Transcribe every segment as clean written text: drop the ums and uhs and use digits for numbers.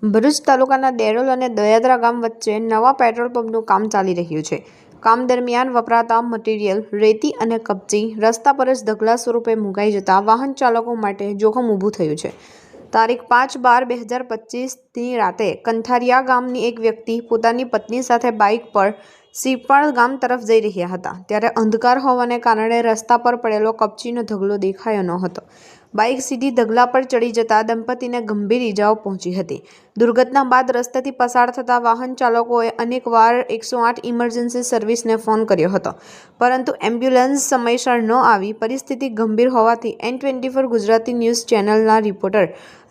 ભરૂચ તાલુકાના દેરોલ અને દયાદરા ગામ વચ્ચે નવા પેટ્રોલ પંપનું કામ ચાલી રહ્યું છે. કામ દરમિયાન વપરાતા મટીરીયલ રેતી અને કપચી રસ્તા પર જ ઢગલા સ્વરૂપે મુકાઈ જતા વાહન ચાલકો માટે જોખમ ઊભું થયું છે. તારીખ 5/12/2025ની રાતે કંથારિયા ગામની એક વ્યક્તિ પોતાની પત્ની સાથે બાઇક પર સીપાળ ગામ તરફ જઈ રહ્યા હતા, ત્યારે અંધકાર હોવાને કારણે રસ્તા પર પડેલો કપચીનો ઢગલો દેખાયો ન હતો. બાઇક સીધી ઢગલા પર ચડી જતા દંપતીને ગંભીર ઇજાઓ પહોંચી હતી. દુર્ઘટના બાદ રસ્તેથી પસાર થતા વાહન ચાલકોએ અનેકવાર 108 ઇમરજન્સી સર્વિસને ફોન કર્યો હતો, પરંતુ એમ્બ્યુલન્સ સમયસર ન આવી. પરિસ્થિતિ ગંભીર હોવાથી N24 ગુજરાતી ન્યૂઝ ચેનલના રિપોર્ટર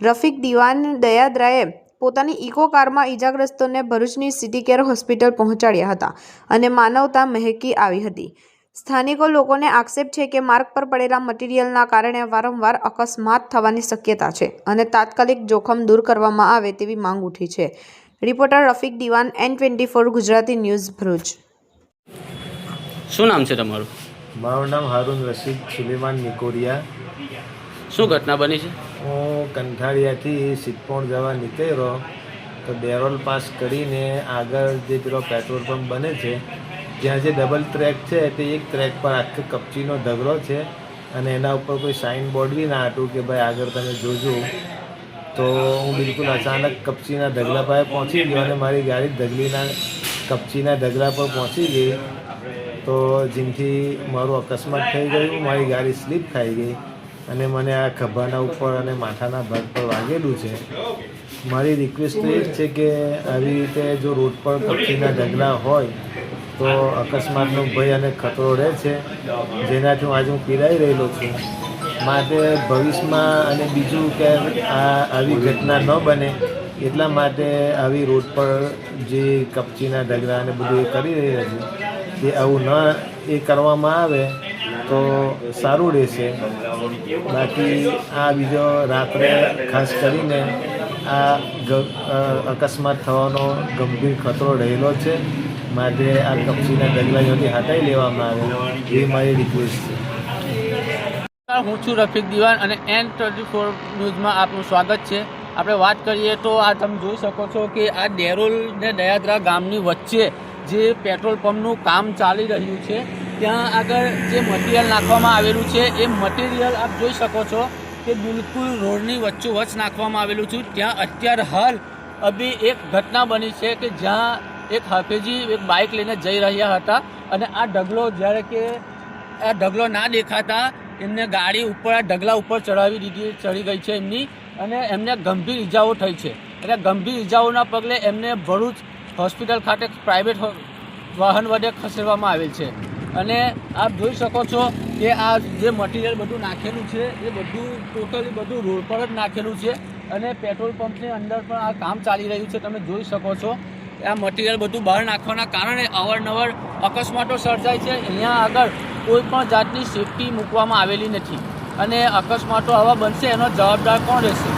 રફીક દિવાન દયાદરાએ પોતાની ઇકો કારમાં ઇજાગ્રસ્તોને ભરૂચની સિટી કેર હોસ્પિટલ પહોંચાડ્યા હતા અને માનવતા મહેકી આવી હતી. સ્થાનિકો લોકોને આક્ષેપ છે કે માર્ગ પર પડેલા મટીરીયલના કારણે વારંવાર અકસ્માત થવાની શક્યતા છે અને તાત્કાલિક જોખમ દૂર કરવામાં આવે તેવી માંગ ઉઠી છે. રિપોર્ટર રફીક દિવાન, N24 ગુજરાતી ન્યૂઝ, ભરૂચ. શું નામ છે તમારું? મારું નામ હારૂન રશીદ સુલેમાન નિકોરિયા. શું ઘટના બની છે? હું કંઠાળિયાથી સિદ્ધપોણ જવા નીકળ્યો તો દેરોલ પાસ કરીને આગળ જે પેલો પેટ્રોલ પંપ બને છે ત્યાં જે ડબલ ટ્રેક છે તે એક ટ્રેક પર આખો કપચીનો ઢગલો છે અને એના ઉપર કોઈ સાઇન બોર્ડ બી ના હતું કે ભાઈ આગળ તમે જોજો. તો હું બિલકુલ અચાનક કપચીના ઢગલા પાસે પહોંચી ગયો અને મારી ગાડી કપચીના ઢગલા પર પહોંચી ગઈ, તો જેનાથી મારું અકસ્માત થઈ ગયું. મારી ગાડી સ્લીપ ખાઈ ગઈ અને મને આ ખભાના ઉપર અને માથાના ભાગ પર વાગેલું છે. મારી રિક્વેસ્ટ તો એ જ છે કે આવી રીતે જો રોડ પર કપચીના ઢગલા હોય તો અકસ્માતનો ભય અને ખતરો રહે છે, જેનાથી આજે હું પીડાઈ રહેલો છું. માટે ભવિષ્યમાં અને બીજું કે આવી ઘટના ન બને એટલા માટે આવી રોડ પર જે કપચીના ઢગલા અને બધું એ કરી રહ્યા છે એ આવું એ કરવામાં આવે તો સારું રહેશે. બાકી આ બીજો રાત્રે ખાસ કરીને આ અકસ્માત થવાનો ગંભીર ખતરો રહેલો છે, માટે આ કપચીના ઢગલા જોથી હટાવી લેવામાં આવે એ મારી રિક્વેસ્ટ છે. હું છું રફીક દિવાન અને N24 ન્યૂઝમાં આપનું સ્વાગત છે. આપણે વાત કરીએ તો આ તમે જોઈ શકો છો કે આ દેરોલ ને દયાદરા ગામની વચ્ચે જે પેટ્રોલ પંપનું કામ ચાલી રહ્યું છે, ત્યાં આગળ જે મટીરિયલ નાખવામાં આવેલું છે એ મટીરિયલ આપ જોઈ શકો છો કે બિલકુલ રોડની વચ્ચોવચ્ચ નાખવામાં આવેલું છે. ત્યાં અત્યારે હાલ અભી એક ઘટના બની છે કે જ્યાં એક હાફેજી એક બાઇક લઈને જઈ રહ્યા હતા અને આ ઢગલો જ્યારે કે આ ઢગલો ના દેખાતા એમને ગાડી ઉપર આ ઢગલા ઉપર ચડી ગઈ છે એમની, અને એમને ગંભીર ઇજાઓ થઈ છે. એટલે ગંભીર ઇજાઓના પગલે એમને ભરૂચ હોસ્પિટલ ખાતે પ્રાઇવેટ વાહન વડે ખસેડવામાં આવેલ છે. અને આપ જોઈ શકો છો કે આ જે મટીરિયલ બધું નાખેલું છે એ બધું ટોટલી બધું રોડ પર જ નાખેલું છે અને પેટ્રોલ પંપની અંદર પણ આ કામ ચાલી રહ્યું છે. તમે જોઈ શકો છો આ મટીરિયલ બધું બહાર નાખવાના કારણે અવારનવાર અકસ્માતો સર્જાય છે. અહીંયા આગળ કોઈ પણ જાતની સેફટી મૂકવામાં આવેલી નથી અને અકસ્માતો આવા બનશે એનો જવાબદાર કોણ રહેશે?